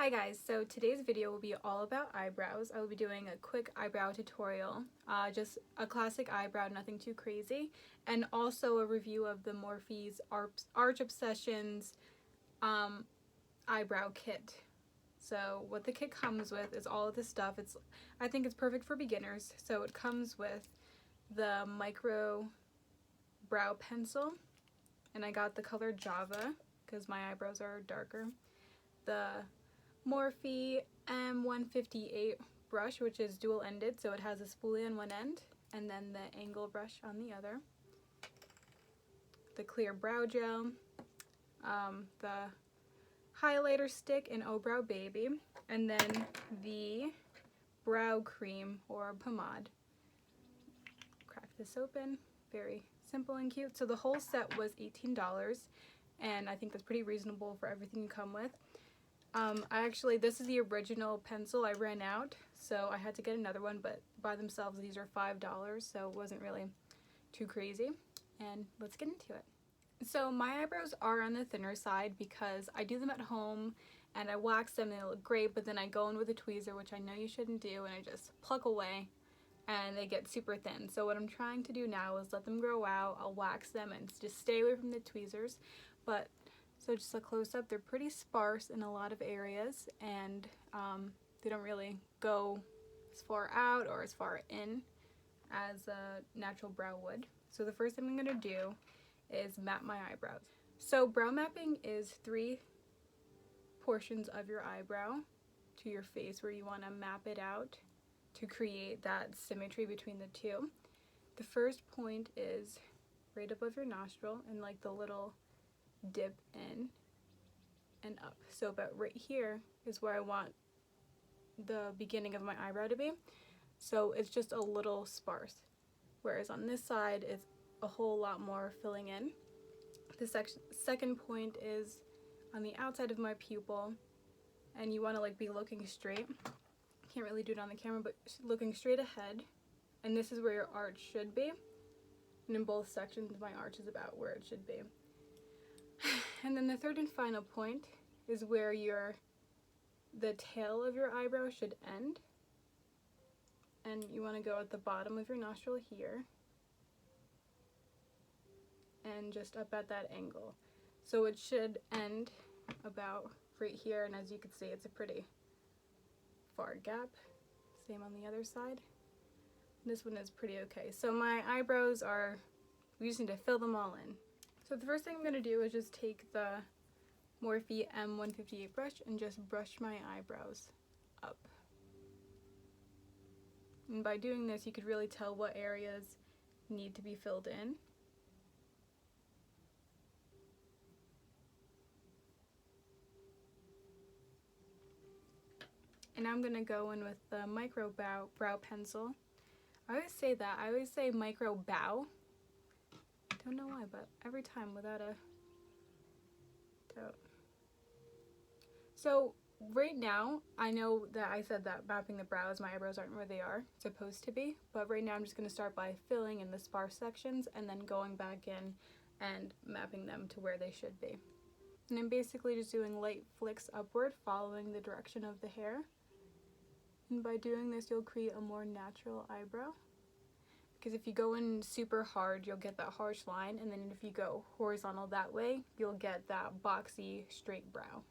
Hi guys, so today's video will be all about eyebrows. I will be doing a quick eyebrow tutorial, just a classic eyebrow, nothing too crazy, and also a review of the Morphe's Arch Obsessions eyebrow kit. So what the kit comes with is all of this stuff. I think it's perfect for beginners. So it comes with the micro brow pencil, and I got the color Java because my eyebrows are darker. The Morphe M158 brush, which is dual-ended, so it has a spoolie on one end and then the angle brush on the other. The clear brow gel, the highlighter stick in Oh Brow Baby, and then the brow cream or pomade. Crack this open, very simple and cute. So the whole set was $18, and I think that's pretty reasonable for everything you come with. This is the original pencil. I ran out, so I had to get another one, but by themselves these are $5, so it wasn't really too crazy. And let's get into it. So my eyebrows are on the thinner side because I do them at home and I wax them and they look great, but then I go in with a tweezer, which I know you shouldn't do, and I just pluck away and they get super thin. So what I'm trying to do now is let them grow out. I'll wax them and just stay away from the tweezers. So just a close-up, they're pretty sparse in a lot of areas, and they don't really go as far out or as far in as a natural brow would. So the first thing I'm going to do is map my eyebrows. So brow mapping is 3 portions of your eyebrow to your face where you want to map it out to create that symmetry between the two. The first point is right above your nostril and like the little dip in and up. So about right here is where I want the beginning of my eyebrow to be. So it's just a little sparse. Whereas on this side it's a whole lot more filling in. The second point is on the outside of my pupil, and you want to be looking straight. Can't really do it on the camera, but looking straight ahead. And this is where your arch should be. And in both sections my arch is about where it should be. And then the third and final point is where the tail of your eyebrow should end. And you want to go at the bottom of your nostril here and just up at that angle. So it should end about right here, and as you can see it's a pretty far gap. Same on the other side. This one is pretty okay. So my eyebrows we just need to fill them all in. So the first thing I'm going to do is just take the Morphe M158 brush and just brush my eyebrows up. And by doing this you could really tell what areas need to be filled in. And I'm going to go in with the micro brow pencil. I always say that. I always say micro bow. Don't know why, but every time without a doubt. So right now, I know that I said that mapping the brows, my eyebrows aren't where they are supposed to be, but right now I'm just going to start by filling in the sparse sections and then going back in and mapping them to where they should be. And I'm basically just doing light flicks upward, following the direction of the hair. And by doing this, you'll create a more natural eyebrow. Because if you go in super hard, you'll get that harsh line, and then if you go horizontal that way, you'll get that boxy, straight brow.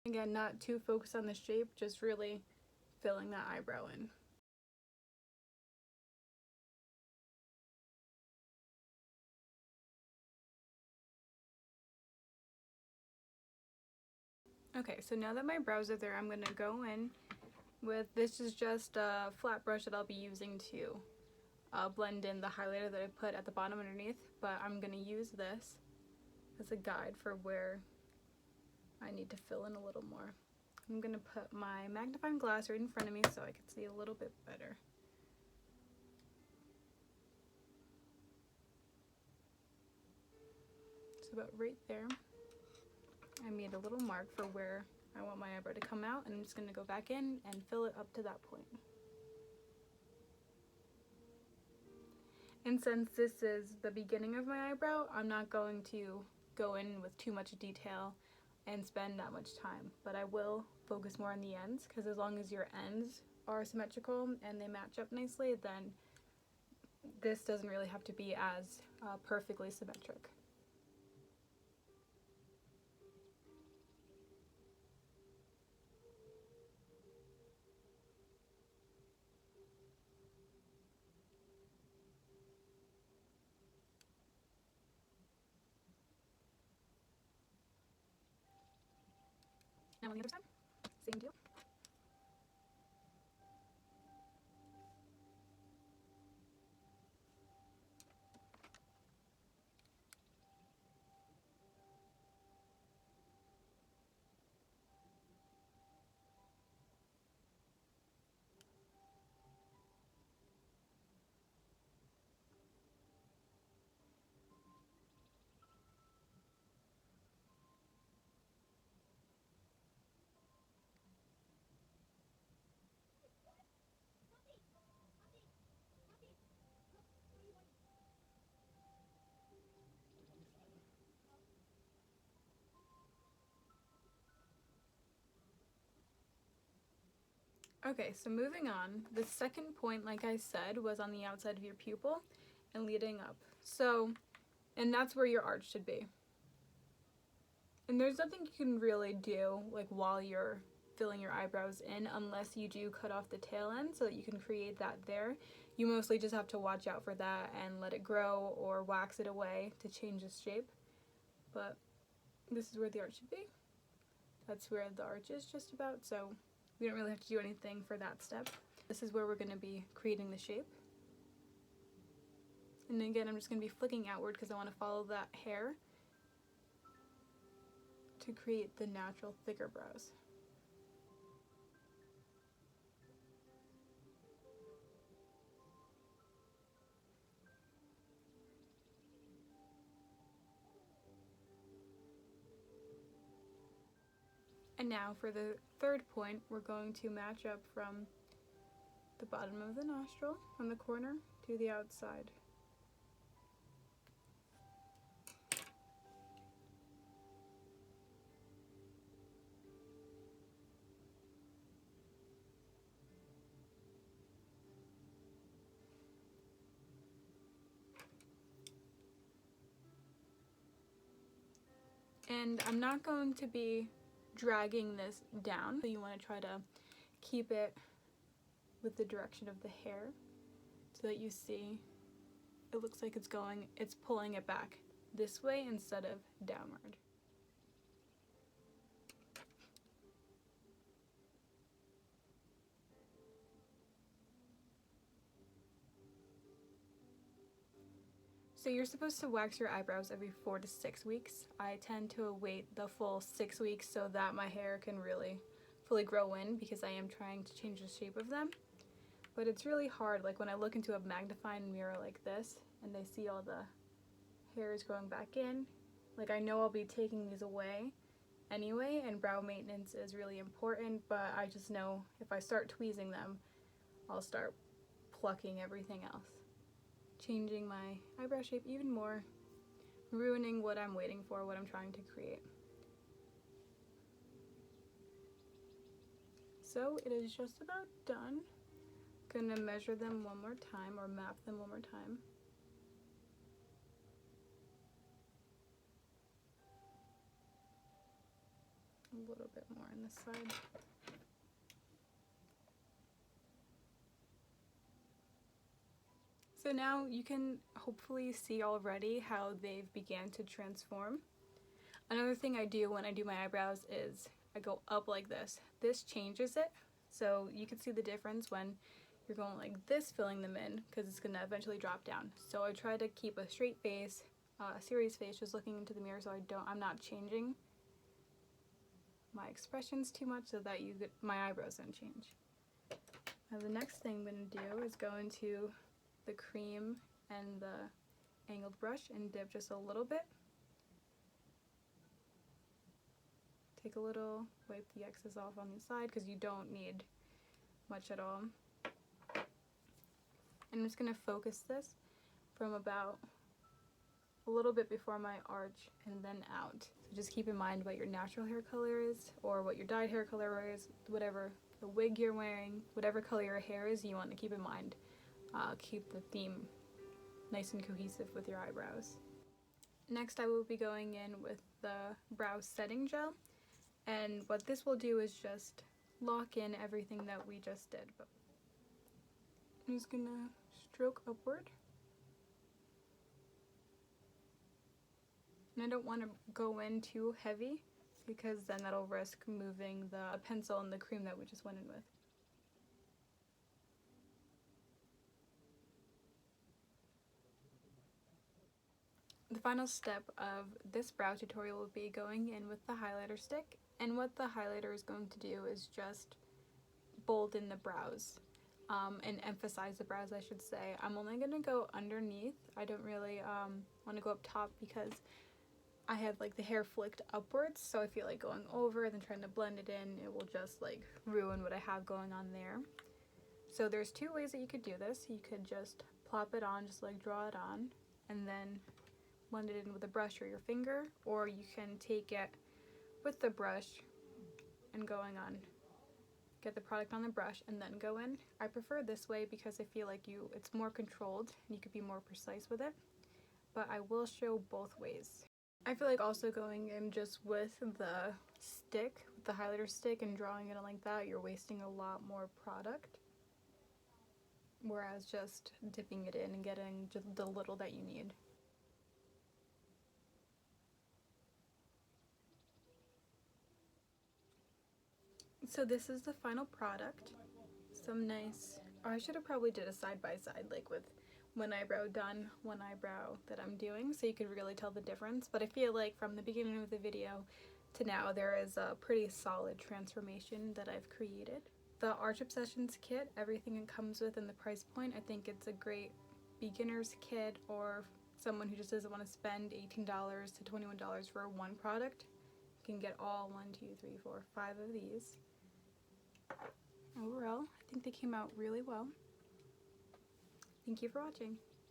Again, not too focused on the shape, just really filling that eyebrow in. Okay, so now that my brows are there, I'm going to go in with, this is just a flat brush that I'll be using to blend in the highlighter that I put at the bottom underneath, but I'm going to use this as a guide for where I need to fill in a little more. I'm going to put my magnifying glass right in front of me so I can see a little bit better. So about right there, I made a little mark for where I want my eyebrow to come out, and I'm just going to go back in and fill it up to that point. And since this is the beginning of my eyebrow, I'm not going to go in with too much detail and spend that much time, but I will focus more on the ends, because as long as your ends are symmetrical and they match up nicely, then this doesn't really have to be as perfectly symmetric. Now on the other side, same deal. Okay, so moving on, the second point, like I said, was on the outside of your pupil and leading up. So, and that's where your arch should be. And there's nothing you can really do like while you're filling your eyebrows in, unless you do cut off the tail end so that you can create that there. You mostly just have to watch out for that and let it grow or wax it away to change its shape. But this is where the arch should be. That's where the arch is just about, so we don't really have to do anything for that step. This is where we're going to be creating the shape. And again, I'm just going to be flicking outward because I want to follow that hair to create the natural thicker brows. And now for the third point, we're going to match up from the bottom of the nostril on the corner to the outside. And I'm not going to be dragging this down, so you want to try to keep it with the direction of the hair so that you see it looks like it's pulling it back this way instead of downward. So you're supposed to wax your eyebrows every 4 to 6 weeks. I tend to wait the full 6 weeks so that my hair can really fully grow in, because I am trying to change the shape of them. But it's really hard, like when I look into a magnifying mirror like this and I see all the hairs growing back in, like I know I'll be taking these away anyway, and brow maintenance is really important, but I just know if I start tweezing them, I'll start plucking everything else, changing my eyebrow shape even more, ruining what I'm waiting for, what I'm trying to create. So it is just about done. Gonna measure them one more time, or map them one more time. A little bit more on this side. So now you can hopefully see already how they've began to transform. Another thing I do when I do my eyebrows is I go up like this. This changes it, so you can see the difference when you're going like this, filling them in, because it's gonna eventually drop down. So I try to keep a straight face, a serious face, just looking into the mirror, so I'm not changing my expressions too much, so that my eyebrows don't change. Now the next thing I'm gonna do is go into the cream and the angled brush and dip just a little bit. Take a little, wipe the excess off on the side because you don't need much at all. And I'm just going to focus this from about a little bit before my arch and then out. So just keep in mind what your natural hair color is, or what your dyed hair color is, whatever the wig you're wearing, whatever color your hair is, you want to keep in mind. Keep the theme nice and cohesive with your eyebrows. Next, I will be going in with the brow setting gel, and what this will do is just lock in everything that we just did. But I'm just gonna stroke upward. And I don't want to go in too heavy because then that'll risk moving the pencil and the cream that we just went in with. The final step of this brow tutorial will be going in with the highlighter stick, and what the highlighter is going to do is just bolden the brows and emphasize the brows, I should say. I'm only going to go underneath. I don't really want to go up top because I have like the hair flicked upwards, so I feel like going over and then trying to blend it in, it will just like ruin what I have going on there. So there's two ways that you could do this. You could just plop it on, just like draw it on, and then blend it in with a brush or your finger, or you can take it with the brush and going on, get the product on the brush and then go in. I prefer this way because I feel like it's more controlled and you could be more precise with it, but I will show both ways. I feel like also going in just with the stick, with the highlighter stick, and drawing it like that, you're wasting a lot more product, whereas just dipping it in and getting just the little that you need. So this is the final product. Some nice, I should have probably did a side by side, like with one eyebrow done, one eyebrow that I'm doing, so you could really tell the difference. But I feel like from the beginning of the video to now, there is a pretty solid transformation that I've created. The Arch Obsessions kit, everything it comes with and the price point, I think it's a great beginner's kit, or someone who just doesn't want to spend $18 to $21 for one product. You can get all 1, 2, 3, 4, 5 of these. Overall, I think they came out really well. Thank you for watching.